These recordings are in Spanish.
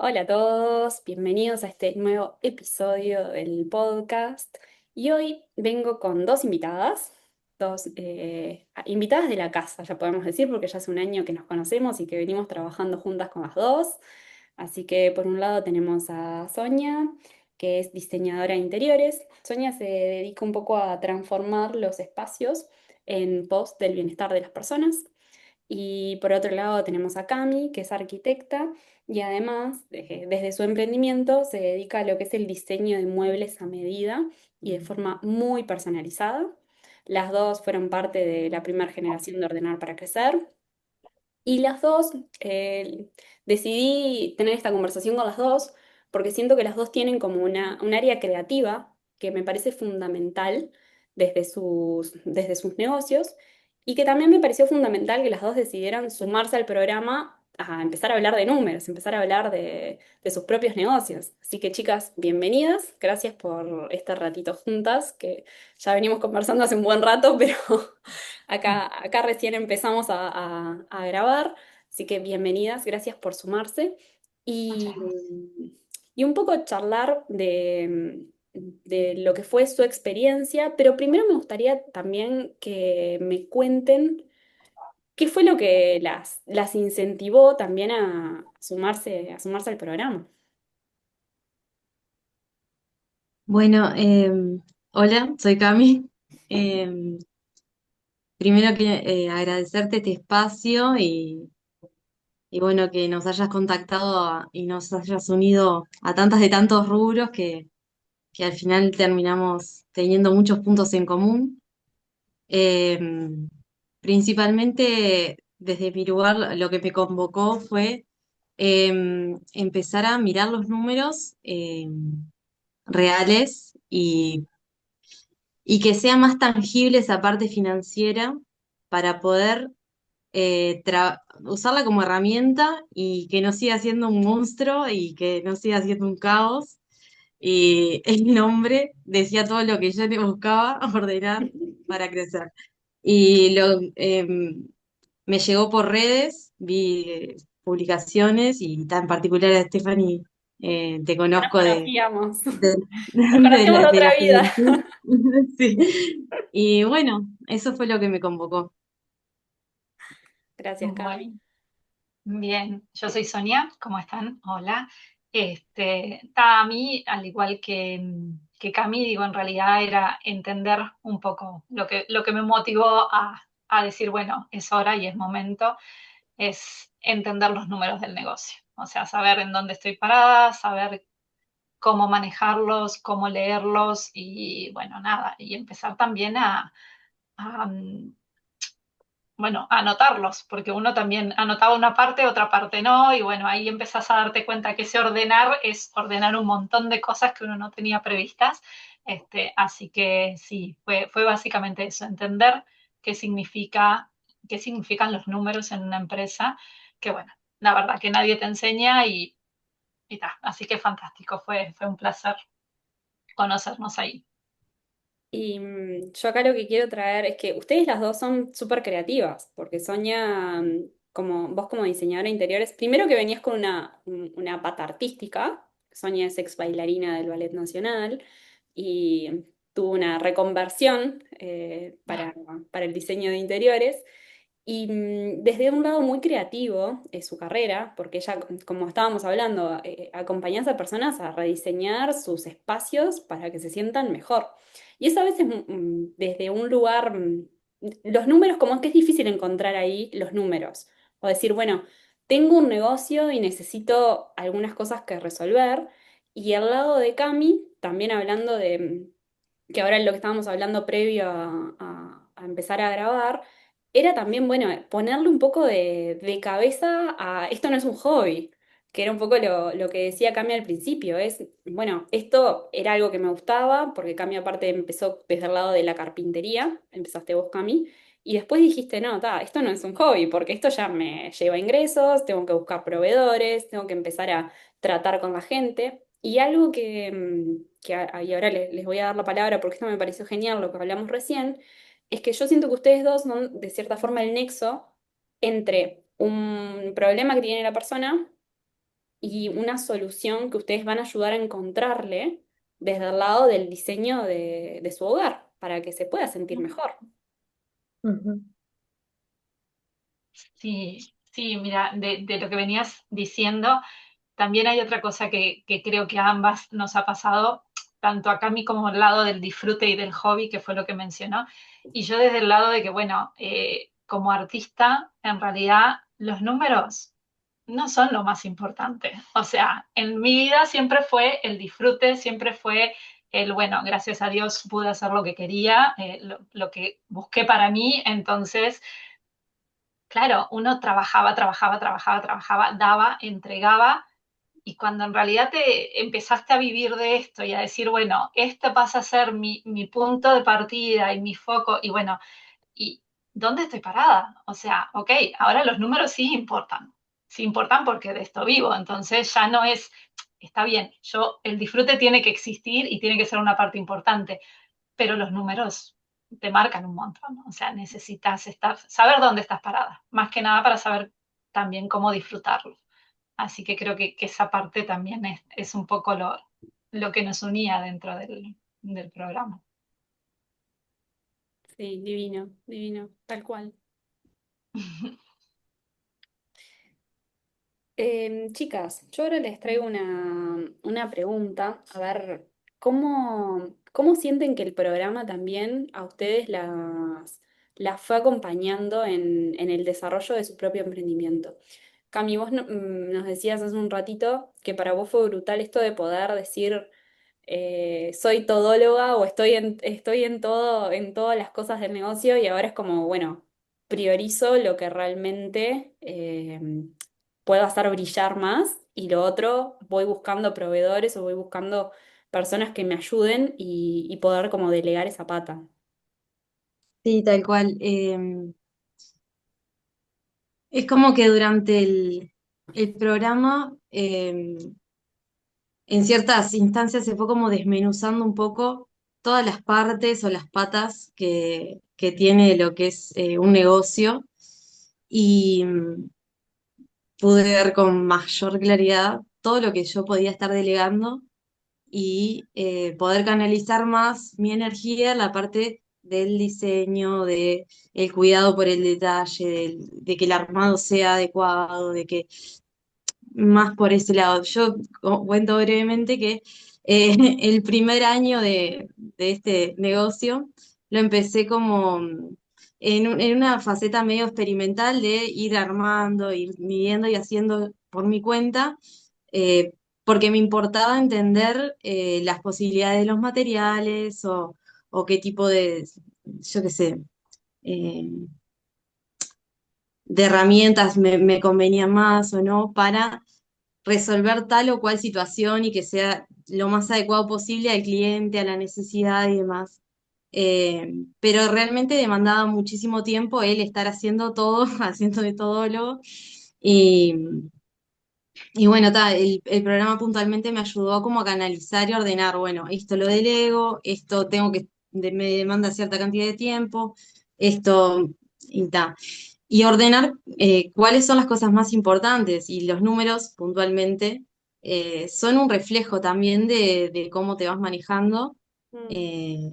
Hola a todos, bienvenidos a este nuevo episodio del podcast. Y hoy vengo con dos invitadas, dos invitadas de la casa, ya podemos decir, porque ya hace un año que nos conocemos y que venimos trabajando juntas con las dos. Así que por un lado tenemos a Sonia, que es diseñadora de interiores. Sonia se dedica un poco a transformar los espacios en pos del bienestar de las personas. Y por otro lado tenemos a Cami, que es arquitecta y además desde su emprendimiento se dedica a lo que es el diseño de muebles a medida y de forma muy personalizada. Las dos fueron parte de la primera generación de Ordenar para Crecer y las dos, eh, decidí tener esta conversación con las dos porque siento que las dos tienen como un área creativa que me parece fundamental desde sus negocios y que también me pareció fundamental que las dos decidieran sumarse al programa a empezar a hablar de números, empezar a hablar de sus propios negocios. Así que chicas, bienvenidas, gracias por este ratito juntas, que ya venimos conversando hace un buen rato, pero acá recién empezamos a grabar, así que bienvenidas, gracias por sumarse. Muchas Y, gracias. y un poco charlar de lo que fue su experiencia, pero primero me gustaría también que me cuenten qué fue lo que las incentivó también a sumarse al programa. Bueno, hola, soy Cami. Em, Primero que agradecerte este espacio y bueno, que nos hayas contactado y nos hayas unido a tantas de tantos rubros que al final terminamos teniendo muchos puntos en común. Em, Principalmente desde mi lugar, lo que me convocó fue empezar a mirar los números reales y que sea más tangible esa parte financiera para poder usarla como herramienta y que no siga siendo un monstruo y que no siga siendo un caos. Y el nombre decía todo lo que yo le buscaba ordenar para crecer. Y me llegó por redes, vi publicaciones y tan particular a Stephanie, te Ya nos conozco conocíamos, de, nos conocíamos de de otra la vida. juventud. Sí. Y bueno, eso fue lo que me convocó. Gracias, Cami. Bueno, bien, yo soy Sonia, ¿cómo están? Hola. A mí, al igual que Cami, digo, en realidad era entender un poco lo que me motivó a decir, bueno, es hora y es momento, es entender los números del negocio. O sea, saber en dónde estoy parada, saber cómo manejarlos, cómo leerlos y, bueno, nada, y empezar también a, bueno, anotarlos, porque uno también anotaba una parte, otra parte no, y bueno, ahí empezás a darte cuenta que ese ordenar es ordenar un montón de cosas que uno no tenía previstas. Así que sí, fue básicamente eso, entender qué significa, qué significan los números en una empresa, que bueno, la verdad que nadie te enseña y ta, así que fantástico, fue un placer conocernos ahí. Y yo acá lo que quiero traer es que ustedes las dos son súper creativas, porque Sonia, como vos como diseñadora de interiores, primero que venías con una pata artística, Sonia es ex bailarina del Ballet Nacional y tuvo una reconversión para el diseño de interiores. Y desde un lado muy creativo es su carrera, porque ella, como estábamos hablando, acompaña a personas a rediseñar sus espacios para que se sientan mejor. Y eso a veces desde un lugar, los números, como que es difícil encontrar ahí los números. O decir, bueno, tengo un negocio y necesito algunas cosas que resolver. Y al lado de Cami, también hablando de, que ahora es lo que estábamos hablando previo a empezar a grabar, era también, bueno, ponerle un poco de cabeza a esto no es un hobby, que era un poco lo que decía Cami al principio, es, bueno, esto era algo que me gustaba, porque Cami aparte empezó desde el lado de la carpintería, empezaste vos, Cami, y después dijiste, no, esto no es un hobby, porque esto ya me lleva ingresos, tengo que buscar proveedores, tengo que empezar a tratar con la gente. Y algo y ahora les voy a dar la palabra porque esto me pareció genial lo que hablamos recién, es que yo siento que ustedes dos son de cierta forma el nexo entre un problema que tiene la persona y una solución que ustedes van a ayudar a encontrarle desde el lado del diseño de su hogar, para que se pueda sentir mejor. Ujú. Sí, sí, mira, de lo que venías diciendo, también hay otra cosa que creo que a ambas nos ha pasado, tanto a Cami como al lado del disfrute y del hobby, que fue lo que mencionó, y yo desde el lado de que, bueno, como artista, en realidad los números no son lo más importante. O sea, en mi vida siempre fue el disfrute, siempre fue el, bueno, gracias a Dios pude hacer lo que quería, lo que busqué para mí, entonces claro, uno trabajaba, trabajaba, trabajaba, trabajaba, daba, entregaba, y cuando en realidad te empezaste a vivir de esto y a decir, bueno, este pasa a ser mi punto de partida y mi foco, y bueno, ¿y dónde estoy parada? O sea, ok, ahora los números sí importan porque de esto vivo, entonces ya no es, está bien, yo, el disfrute tiene que existir y tiene que ser una parte importante, pero los números te marcan un montón, ¿no? O sea, necesitas estar, saber dónde estás parada, más que nada para saber también cómo disfrutarlo. Así que creo que esa parte también es un poco lo que nos unía dentro del programa. Sí, divino, divino, tal cual. Chicas, yo ahora les traigo una pregunta. A ver, ¿cómo sienten que el programa también a ustedes las fue acompañando en el desarrollo de su propio emprendimiento? Cami, vos nos decías hace un ratito que para vos fue brutal esto de poder decir soy todóloga o estoy en todas las cosas del negocio y ahora es como, bueno, priorizo lo que realmente puedo hacer brillar más y lo otro voy buscando proveedores o voy buscando personas que me ayuden y poder como delegar esa pata. Sí, tal cual. Es como que durante el programa, en ciertas instancias se fue como desmenuzando un poco todas las partes o las patas que tiene lo que es un negocio y pude ver con mayor claridad todo lo que yo podía estar delegando y poder canalizar más mi energía en la parte del diseño, de el cuidado por el detalle, de que el armado sea adecuado, de que más por ese lado. Yo cuento brevemente que el primer año de este negocio lo empecé como en una faceta medio experimental de ir armando, ir midiendo y haciendo por mi cuenta, eh, porque me importaba entender las posibilidades de los materiales o qué tipo de, yo qué sé, eh, de herramientas me convenían más o no para resolver tal o cual situación y que sea lo más adecuado posible al cliente, a la necesidad y demás. Pero realmente demandaba muchísimo tiempo el estar haciendo todo, haciendo de todólogo. Y, y bueno, el programa puntualmente me ayudó como a canalizar y ordenar, bueno, esto lo delego, esto tengo que, me demanda cierta cantidad de tiempo, esto y tal. Y ordenar cuáles son las cosas más importantes y los números puntualmente son un reflejo también de cómo te vas manejando Mm, eh,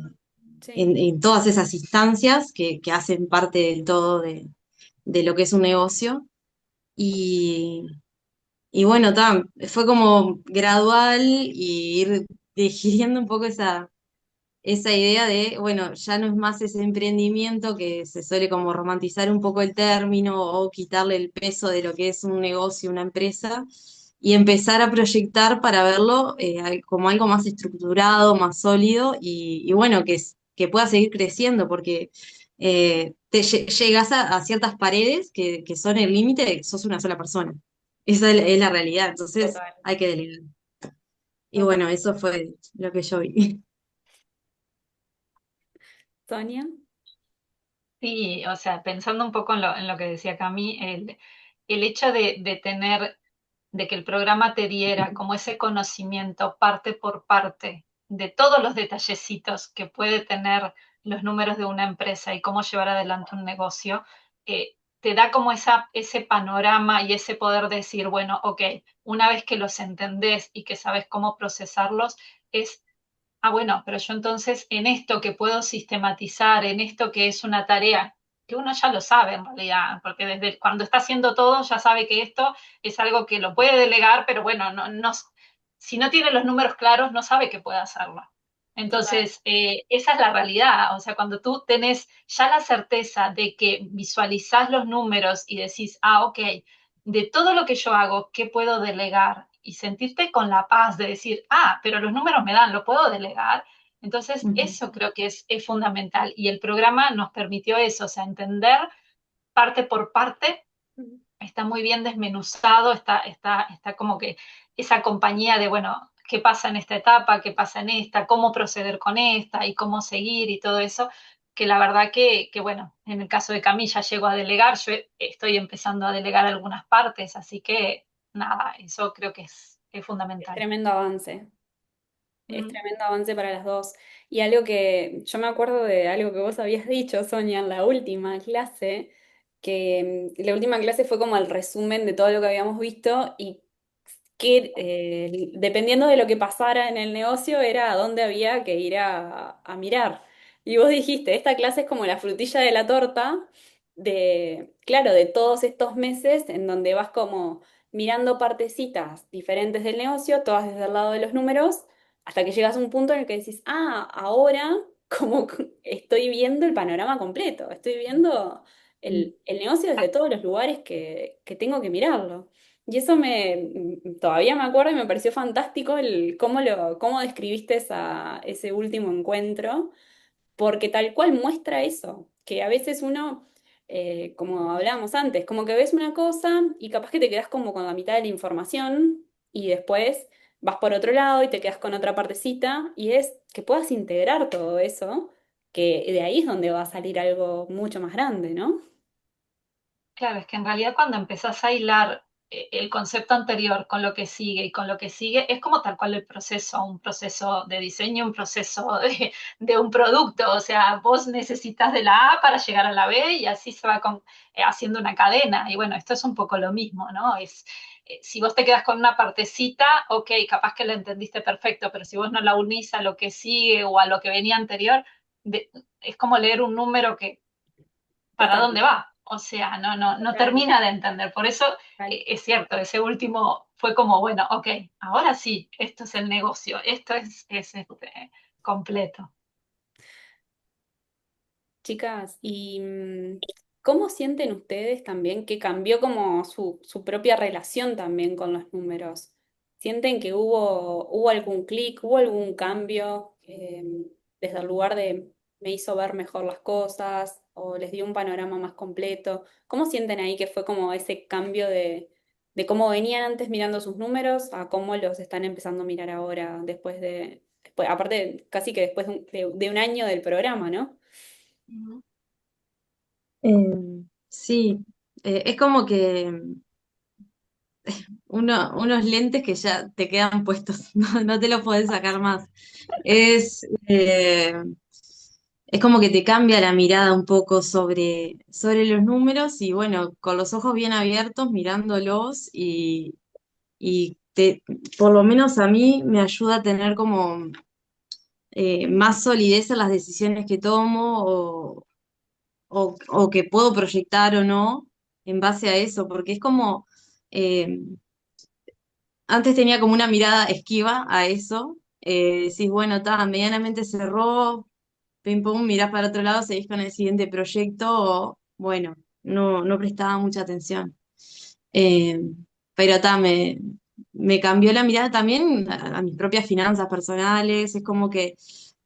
sí, en todas esas instancias que hacen parte del todo de lo que es un negocio. Y, y bueno, fue como gradual y ir digiriendo un poco esa idea de, bueno, ya no es más ese emprendimiento que se suele como romantizar un poco el término o quitarle el peso de lo que es un negocio, una empresa, y empezar a proyectar para verlo como algo más estructurado, más sólido y bueno, que pueda seguir creciendo, porque llegas a ciertas paredes que son el límite, sos una sola persona. Esa es la realidad, entonces total, hay que delegar. Y total. bueno, eso fue lo que yo vi. Sonia. Sí, o sea, pensando un poco en lo que decía Cami, el hecho de tener, de que el programa te diera como ese conocimiento parte por parte de todos los detallecitos que puede tener los números de una empresa y cómo llevar adelante un negocio, te da como ese panorama y ese poder decir, bueno, ok, una vez que los entendés y que sabes cómo procesarlos, es, bueno, pero yo entonces en esto que puedo sistematizar, en esto que es una tarea, que uno ya lo sabe en realidad, porque desde cuando está haciendo todo ya sabe que esto es algo que lo puede delegar, pero bueno, si no tiene los números claros, no sabe que puede hacerlo. Total. Entonces, esa es la realidad. O sea, cuando tú tenés ya la certeza de que visualizás los números y decís, ok, de todo lo que yo hago, ¿qué puedo delegar? Y sentirte con la paz de decir, pero los números me dan, lo puedo delegar. Entonces, Ujú. eso creo que es fundamental. Y el programa nos permitió eso, o sea, entender parte por parte, está muy bien desmenuzado, está como que esa compañía de, bueno, qué pasa en esta etapa, qué pasa en esta, cómo proceder con esta y cómo seguir y todo eso, que la verdad que bueno, en el caso de Camilla llego a delegar, yo estoy empezando a delegar algunas partes, así que nada, eso creo que es Es fundamental. tremendo avance. Es Mm. tremendo avance para las dos. Y algo que yo me acuerdo de algo que vos habías dicho, Sonia, en la última clase, que la última clase fue como el resumen de todo lo que habíamos visto y que dependiendo de lo que pasara en el negocio era a dónde había que ir a mirar. Y vos dijiste, esta clase es como la frutilla de la torta de, claro, de todos estos meses en donde vas como mirando partecitas diferentes del negocio, todas desde el lado de los números hasta que llegas a un punto en el que decís, ahora como que estoy viendo el panorama completo, estoy viendo el negocio desde todos los lugares que tengo que mirarlo. Y eso todavía me acuerdo y me pareció fantástico cómo describiste ese último encuentro, porque tal cual muestra eso, que a veces uno, como hablábamos antes, como que ves una cosa y capaz que te quedas como con la mitad de la información y después vas por otro lado y te quedas con otra partecita y es que puedas integrar todo eso, que de ahí es donde va a salir algo mucho más grande, ¿no? Claro, es que en realidad cuando empezás a hilar el concepto anterior con lo que sigue y con lo que sigue, es como tal cual el proceso, un proceso de diseño, un proceso de un producto. O sea, vos necesitas de la A para llegar a la B y así se va haciendo una cadena. Y bueno, esto es un poco lo mismo, ¿no? Si vos te quedas con una partecita, ok, capaz que la entendiste perfecto, pero si vos no la unís a lo que sigue o a lo que venía anterior, de- es como leer un número que para Total, dónde va. O sea, no total, termina de entender. Por eso total. es cierto, ese último fue como, bueno, ok, ahora sí, esto es el negocio, esto es completo. Chicas, ¿y cómo sienten ustedes también que cambió como su propia relación también con los números? ¿Sienten que hubo algún clic, hubo algún cambio desde el lugar de me hizo ver mejor las cosas o les dio un panorama más completo? ¿Cómo sienten ahí que fue como ese cambio de cómo venían antes mirando sus números a cómo los están empezando a mirar ahora aparte casi que después de un año del programa, ¿no? Sí, es como que unos lentes que ya te quedan puestos, no te los podés sacar más. Es, eh, es como que te cambia la mirada un poco sobre los números y bueno, con los ojos bien abiertos, mirándolos y por lo menos a mí me ayuda a tener como más solidez en las decisiones que tomo o que puedo proyectar o no en base a eso, porque es como, eh, antes tenía como una mirada esquiva a eso, decís, bueno, está, medianamente cerró, pim pum, mirás para otro lado, seguís con el siguiente proyecto, o bueno, no prestaba mucha atención. Eh, pero está, me cambió la mirada también a mis propias finanzas personales, es como que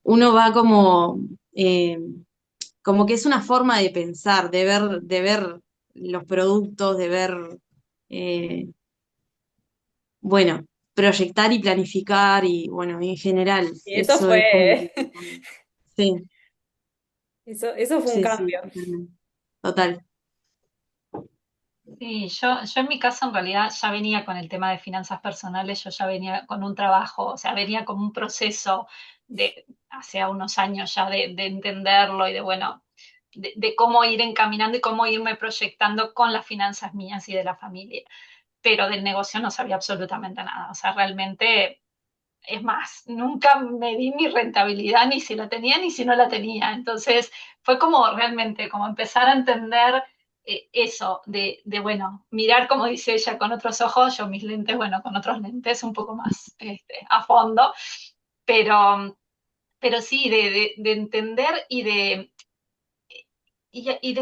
uno va como que es una forma de pensar, de ver los productos, de ver, eh, bueno, proyectar y planificar y bueno, en general, Y eso eso es como que... fue, Sí, eso fue un sí, sí, cambio. totalmente. Total. Sí, yo en mi caso en realidad ya venía con el tema de finanzas personales, yo ya venía con un trabajo, o sea, venía como un proceso de hace unos años ya de entenderlo y de, bueno, de cómo ir encaminando y cómo irme proyectando con las finanzas mías y de la familia. Pero del negocio no sabía absolutamente nada. O sea, realmente, es más, nunca me di mi rentabilidad, ni si la tenía ni si no la tenía. Entonces, fue como realmente, como empezar a entender eso, bueno, mirar, como dice ella, con otros ojos, yo mis lentes, bueno, con otros lentes un poco más a fondo, pero, pero sí, de entender y de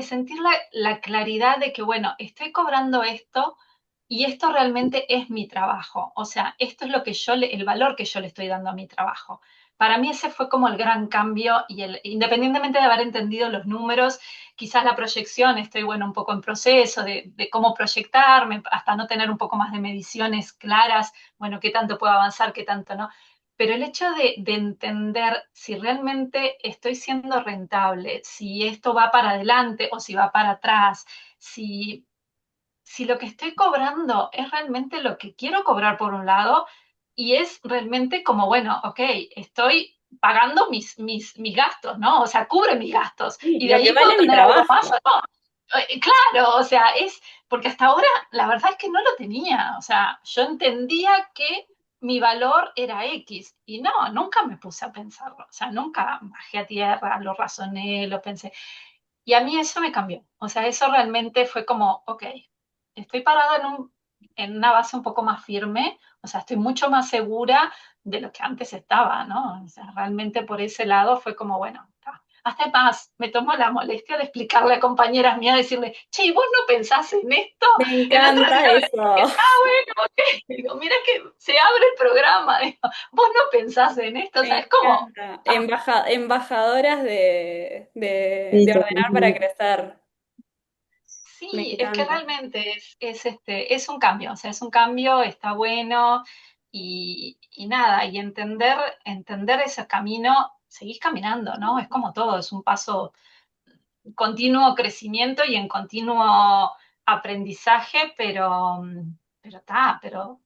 sentir la claridad de que, bueno, estoy cobrando esto y esto realmente es mi trabajo. O sea, esto es lo que el valor que yo le estoy dando a mi trabajo. Para mí ese fue como el gran cambio y independientemente de haber entendido los números, quizás la proyección, estoy, bueno, un poco en proceso de cómo proyectarme, hasta no tener un poco más de mediciones claras, bueno, qué tanto puedo avanzar, qué tanto no. Pero el hecho de entender si realmente estoy siendo rentable, si esto va para adelante o si va para atrás, si lo que estoy cobrando es realmente lo que quiero cobrar por un lado y es realmente como, bueno, ok, estoy pagando mis gastos, ¿no? O sea, cubre mis gastos Sí, y de lo que allí puedo vale mi tener algo más o trabajo. no. Claro, o sea, porque hasta ahora la verdad es que no lo tenía, o sea, yo entendía que mi valor era X y no, nunca me puse a pensarlo, o sea, nunca bajé a tierra, lo razoné, lo pensé. Y a mí eso me cambió. O sea, eso realmente fue como, ok, estoy parada en una base un poco más firme, o sea, estoy mucho más segura de lo que antes estaba, ¿no? O sea, realmente por ese lado fue como, bueno, está. Hasta más, me tomo la molestia de explicarle a compañeras mías, decirle, che, ¿vos no pensás en esto? Me El otro encanta día me eso. dijo, bueno, ok. Digo, mira que se abre el programa, digo, vos no pensás en esto, o sea, Me es como, encanta. ah, Embajadoras Sí, de ordenar para totalmente. crecer. Me sí, es que encanta. realmente es un cambio, o sea, es un cambio, está bueno y nada, y entender ese camino, seguís caminando, ¿no? Es como todo, es un paso, continuo crecimiento y en continuo aprendizaje, pero está, pero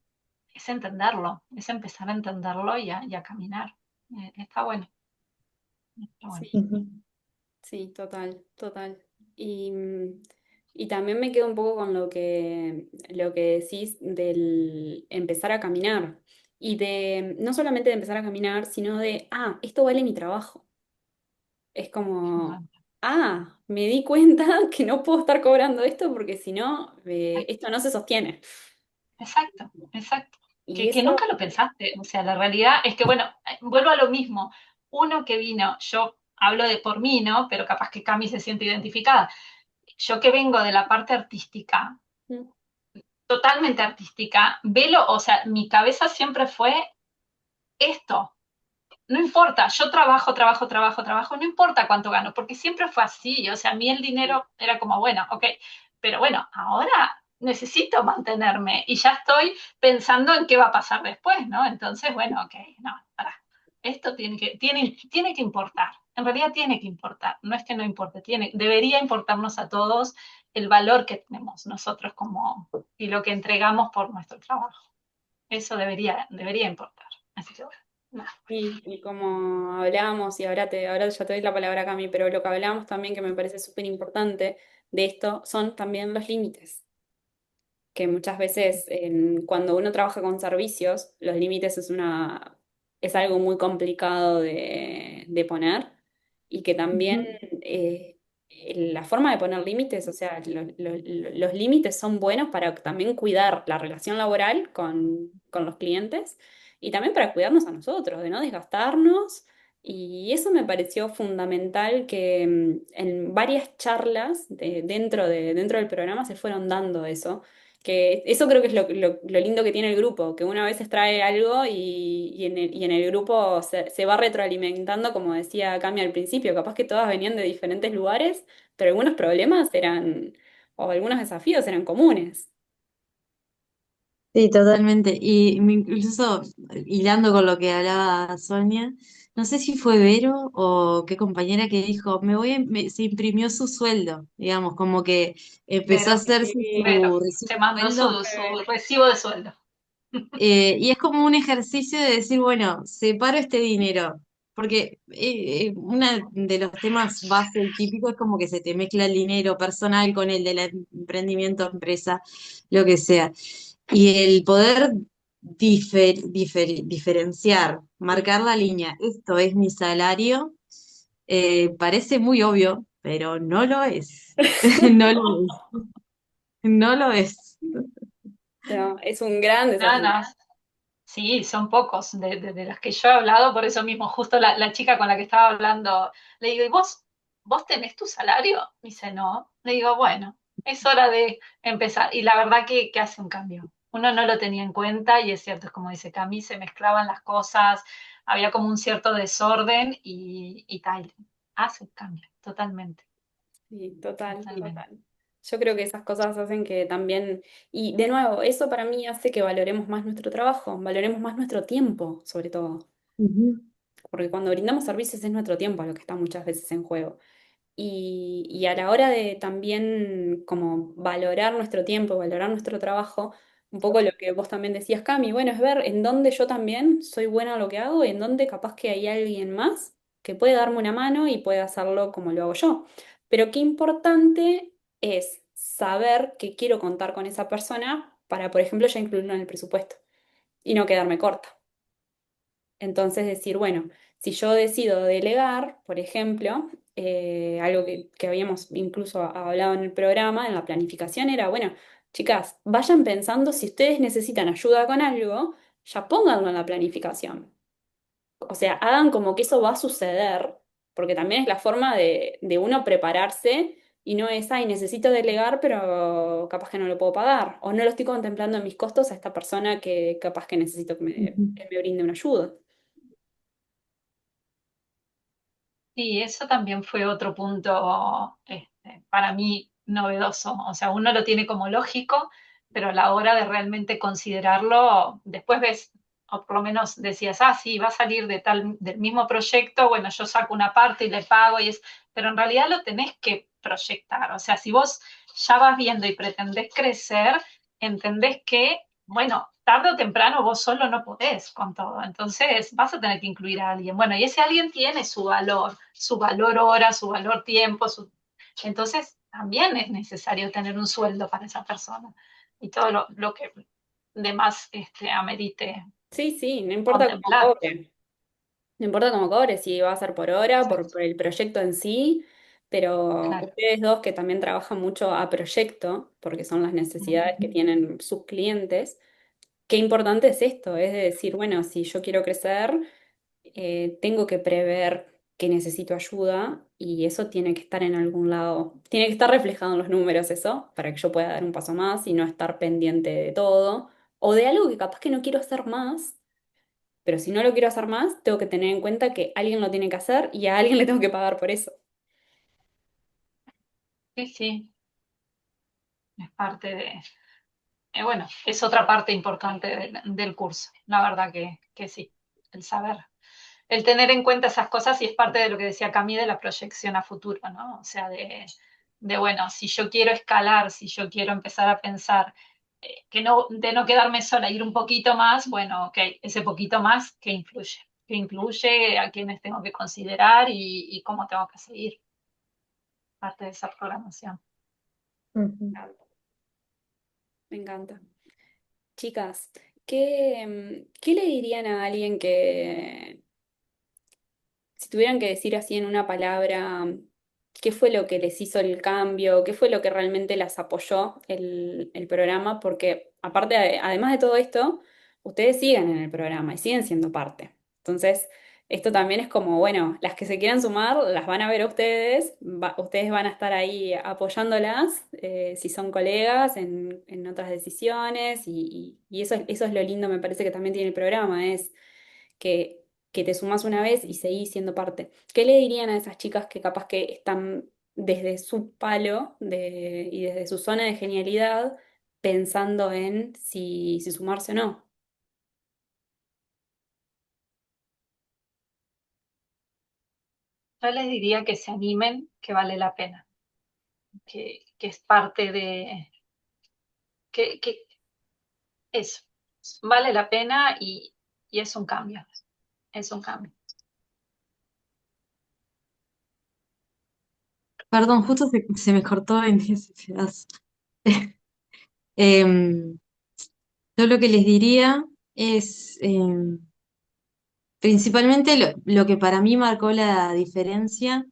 es entenderlo, es empezar a entenderlo y a caminar. Está bueno, está bueno. Sí. Ujú. Sí, total, total. Y, y también me quedo un poco con lo que decís del empezar a caminar. Y de no solamente de empezar a caminar, sino de, esto vale mi trabajo. Es como, me di cuenta que no puedo estar cobrando esto porque si no, esto no se sostiene. Exacto, exacto. Y Que eso, nunca lo pensaste. O sea, la realidad es que, bueno, vuelvo a lo mismo. Uno que vino, yo hablo de por mí, ¿no? Pero capaz que Cami se siente identificada. Yo que vengo de la parte artística, mm, totalmente artística, velo, o sea, mi cabeza siempre fue esto. No importa, yo trabajo, trabajo, trabajo, trabajo, no importa cuánto gano, porque siempre fue así. O sea, a mí el dinero era como, bueno, ok, pero bueno, ahora necesito mantenerme y ya estoy pensando en qué va a pasar después, ¿no? Entonces, bueno, ok, no, para. Esto tiene que importar. En realidad tiene que importar. No es que no importe, debería importarnos a todos el valor que tenemos nosotros y lo que entregamos por nuestro trabajo. Eso debería importar. Así que bueno, nada. y como hablábamos, y ahora ya te doy la palabra, Cami, pero lo que hablábamos también que me parece súper importante de esto son también los límites. Que muchas veces cuando uno trabaja con servicios, los límites es algo muy complicado de poner y que también Ujú. la forma de poner límites, o sea, los límites son buenos para también cuidar la relación laboral con los clientes y también para cuidarnos a nosotros, de no desgastarnos. Y eso me pareció fundamental que en varias charlas dentro del programa se fueron dando eso, que eso creo que es lo lindo que tiene el grupo, que una vez trae algo y en el grupo se va retroalimentando, como decía Cami al principio, capaz que todas venían de diferentes lugares, pero algunos problemas o algunos desafíos eran comunes. Sí, totalmente. Y incluso hilando con lo que hablaba Sonia, no sé si fue Vero o qué compañera que dijo, se imprimió su sueldo, digamos, como que empezó a Pero, hacerse pero su recibo se de mandó sueldo. su recibo de sueldo. Y es como un ejercicio de decir, bueno, separo este dinero. porque uno de los temas base y típico es como que se te mezcla el dinero personal con el del emprendimiento, empresa, lo que sea. Y el poder diferenciar, marcar la línea, esto es mi salario, parece muy obvio, pero no lo es. No lo es. No lo es. No, es un gran No, desafío. no, sí, son pocos de las que yo he hablado, por eso mismo, justo la chica con la que estaba hablando, le digo, ¿y vos tenés tu salario? Me dice, no. Le digo, bueno, es hora de empezar. Y la verdad que hace un cambio. Uno no lo tenía en cuenta y es cierto, es como dice Cami, se mezclaban las cosas, había como un cierto desorden y tal. Hace un cambio, totalmente, Sí, total, totalmente. total. Yo creo que esas cosas hacen que también, y de nuevo, eso para mí hace que valoremos más nuestro trabajo, valoremos más nuestro tiempo, sobre todo, Ujú, porque cuando brindamos servicios es nuestro tiempo lo que está muchas veces en juego. Y a la hora de también como valorar nuestro tiempo, valorar nuestro trabajo, un poco lo que vos también decías, Cami, bueno, es ver en dónde yo también soy buena en lo que hago y en dónde capaz que hay alguien más que puede darme una mano y puede hacerlo como lo hago yo. Pero qué importante es saber que quiero contar con esa persona para, por ejemplo, ya incluirlo en el presupuesto y no quedarme corta. Entonces decir, bueno, si yo decido delegar, por ejemplo, algo que habíamos incluso hablado en el programa, en la planificación, era, bueno, chicas, vayan pensando si ustedes necesitan ayuda con algo, ya pónganlo en la planificación. O sea, hagan como que eso va a suceder, porque también es la forma de uno prepararse y no es, ay, necesito delegar, pero capaz que no lo puedo pagar, o no lo estoy contemplando en mis costos a esta persona que capaz que necesito ujú. que me brinde una ayuda. Sí, eso también fue otro punto para mí novedoso. O sea, uno lo tiene como lógico, pero a la hora de realmente considerarlo, después ves, o por lo menos decías, ah, sí, va a salir de tal, del mismo proyecto, bueno, yo saco una parte y le pago, pero en realidad lo tenés que proyectar. O sea, si vos ya vas viendo y pretendés crecer, entendés que, bueno, tarde o temprano vos solo no podés con todo. Entonces vas a tener que incluir a alguien. Bueno, y ese alguien tiene su valor hora, su valor tiempo. Entonces también es necesario tener un sueldo para esa persona y todo lo que demás amerite Sí, sí, no importa cómo contemplar. cobre. No importa cómo cobre, si va a ser por hora, Exacto, por el proyecto en sí, pero claro. ustedes dos que también trabajan mucho a proyecto, porque son las necesidades que tienen sus clientes, qué importante es esto, es de decir, bueno, si yo quiero crecer, tengo que prever que necesito ayuda y eso tiene que estar en algún lado, tiene que estar reflejado en los números eso, para que yo pueda dar un paso más y no estar pendiente de todo, o de algo que capaz que no quiero hacer más, pero si no lo quiero hacer más, tengo que tener en cuenta que alguien lo tiene que hacer y a alguien le tengo que pagar por eso. Sí, sí, es parte de, bueno, es otra parte importante del curso. La verdad que sí, el saber. El tener en cuenta esas cosas y es parte de lo que decía Cami de la proyección a futuro, ¿no? O sea, bueno, si yo quiero escalar, si yo quiero empezar a pensar de no quedarme sola, ir un poquito más, bueno, ok, ese poquito más, ¿qué incluye? ¿A quiénes tengo que considerar y cómo tengo que seguir? Parte de esa programación. Ujú. Me encanta. Chicas, ¿qué le dirían a alguien que, si tuvieran que decir así en una palabra, qué fue lo que les hizo el cambio, qué fue lo que realmente las apoyó el programa? Porque aparte, además de todo esto, ustedes siguen en el programa y siguen siendo parte. Entonces, esto también es como, bueno, las que se quieran sumar, las van a ver a ustedes, ustedes van a estar ahí apoyándolas, si son colegas en otras decisiones, y eso es lo lindo, me parece que también tiene el programa, es que te sumas una vez y seguís siendo parte. ¿Qué le dirían a esas chicas que capaz que están desde su palo y desde su zona de genialidad pensando en si sumarse o no? Yo les diría que se animen, que vale la pena, que es parte de, que eso, vale la pena y es un cambio, es un cambio. Perdón, justo se me cortó en ese pedazo. Em, yo lo que les diría es, principalmente lo que para mí marcó la diferencia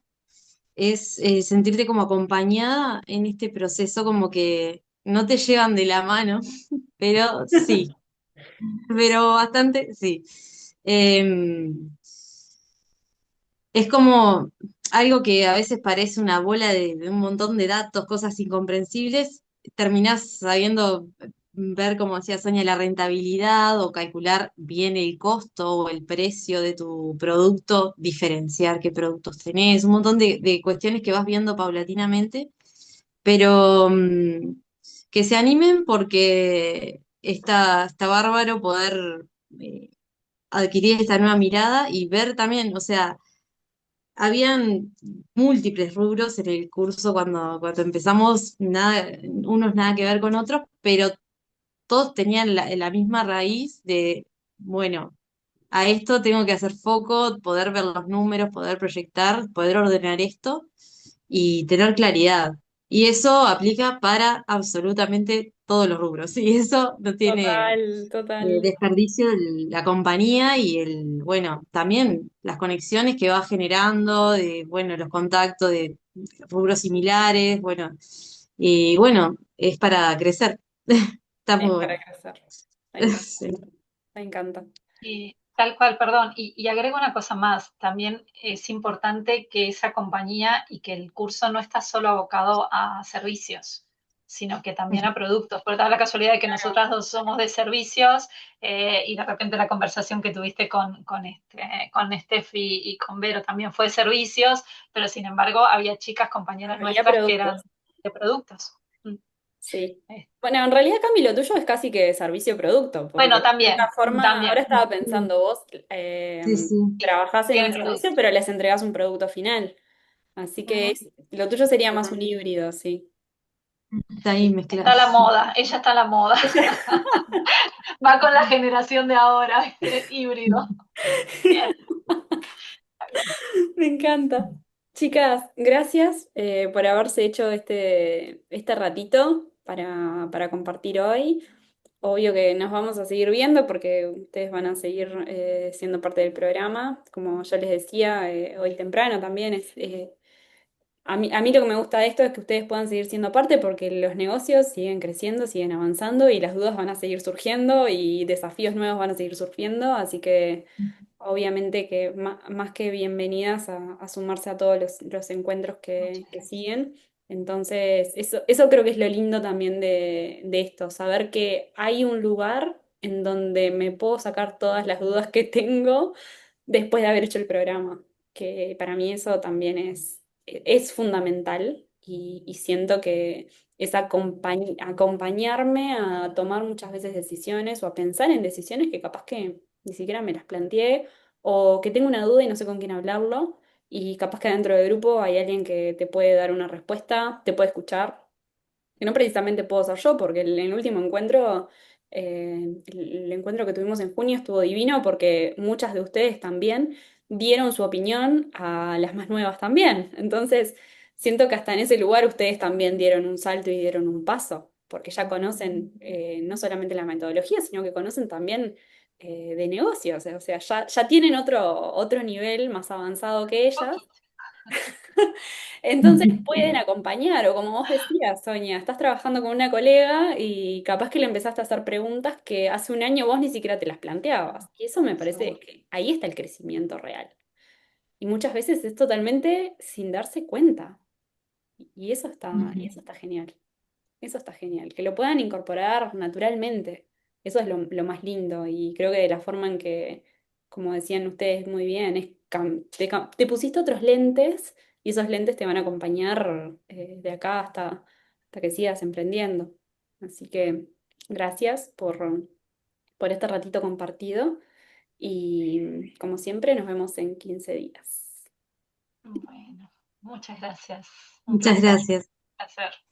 es sentirte como acompañada en este proceso, como que no te llevan de la mano, pero sí, pero bastante sí. Em, es como algo que a veces parece una bola de un montón de datos, cosas incomprensibles, terminás sabiendo ver, como decía Sonia, la rentabilidad o calcular bien el costo o el precio de tu producto, diferenciar qué productos tenés, un montón de cuestiones que vas viendo paulatinamente, pero que se animen porque está bárbaro poder adquirir esta nueva mirada y ver también, o sea, habían múltiples rubros en el curso cuando empezamos, nada, unos nada que ver con otros, pero todos tenían la misma raíz de, bueno, a esto tengo que hacer foco, poder ver los números, poder proyectar, poder ordenar esto y tener claridad. Y eso aplica para absolutamente todos los rubros. Y eso no tiene Total, total. desperdicio la compañía y bueno, también las conexiones que va generando, de, bueno, los contactos de rubros similares, bueno, y bueno, es para crecer. Está muy Es bueno. para crecer. Me encanta, Sí. me encanta. Y tal cual, perdón. Y agrego una cosa más. También es importante que esa compañía y que el curso no está solo abocado a servicios, sino que también a productos. Por da la casualidad de que Claro. nosotras dos somos de servicios y de repente la conversación que tuviste con Steffi y con Vero también fue de servicios, pero sin embargo había chicas, compañeras Había nuestras que eran productos. de productos. Mm. Sí. Eh, Bueno, en realidad, Cami, lo tuyo es casi que servicio-producto, porque Bueno, de alguna también, forma, ahora también. estaba Sí, pensando vos, sí, sí, trabajás en un Tienen servicio, productos. pero les entregás un producto final. Así que Ujú. lo tuyo sería más un híbrido, sí. está ahí Está mezclado. a la moda, ella está a la moda. Va con la generación de ahora, híbrido. Bien, está bien. Me encanta. Chicas, gracias por haberse hecho este ratito para compartir hoy. Obvio que nos vamos a seguir viendo porque ustedes van a seguir siendo parte del programa. Como ya les decía, hoy temprano también a mí lo que me gusta de esto es que ustedes puedan seguir siendo parte porque los negocios siguen creciendo, siguen avanzando y las dudas van a seguir surgiendo y desafíos nuevos van a seguir surgiendo. Así que obviamente que más que bienvenidas a sumarse a todos los encuentros Muchas que gracias. siguen. Entonces, eso creo que es lo lindo también de esto, saber que hay un lugar en donde me puedo sacar todas las dudas que tengo después de haber hecho el programa, que para mí eso también es fundamental y siento que es acompañarme a tomar muchas veces decisiones o a pensar en decisiones que capaz que ni siquiera me las planteé o que tengo una duda y no sé con quién hablarlo y capaz que dentro del grupo hay alguien que te puede dar una respuesta, te puede escuchar que no precisamente puedo ser yo, porque el último encuentro, el encuentro que tuvimos en junio estuvo divino porque muchas de ustedes también dieron su opinión a las más nuevas también. Entonces, siento que hasta en ese lugar ustedes también dieron un salto y dieron un paso, porque ya conocen no solamente la metodología, sino que conocen también de negocios, o sea, ya tienen otro nivel más avanzado que ellas. Poquito. Entonces pueden acompañar, o como vos decías, Sonia, estás trabajando con una colega y capaz que le empezaste a hacer preguntas que hace un año vos ni siquiera te las planteabas. Y eso me parece Seguro. que ahí está el crecimiento real. Y muchas veces es totalmente sin darse cuenta. Y eso está genial. Eso está genial. Que lo puedan incorporar naturalmente. Eso es lo más lindo. Y creo que de la forma en que, como decían ustedes muy bien, te pusiste otros lentes y esos lentes te van a acompañar de acá hasta que sigas emprendiendo. Así que gracias por este ratito compartido y como siempre nos vemos en 15 días. Bueno, muchas gracias. Un Muchas placer. gracias. Placer.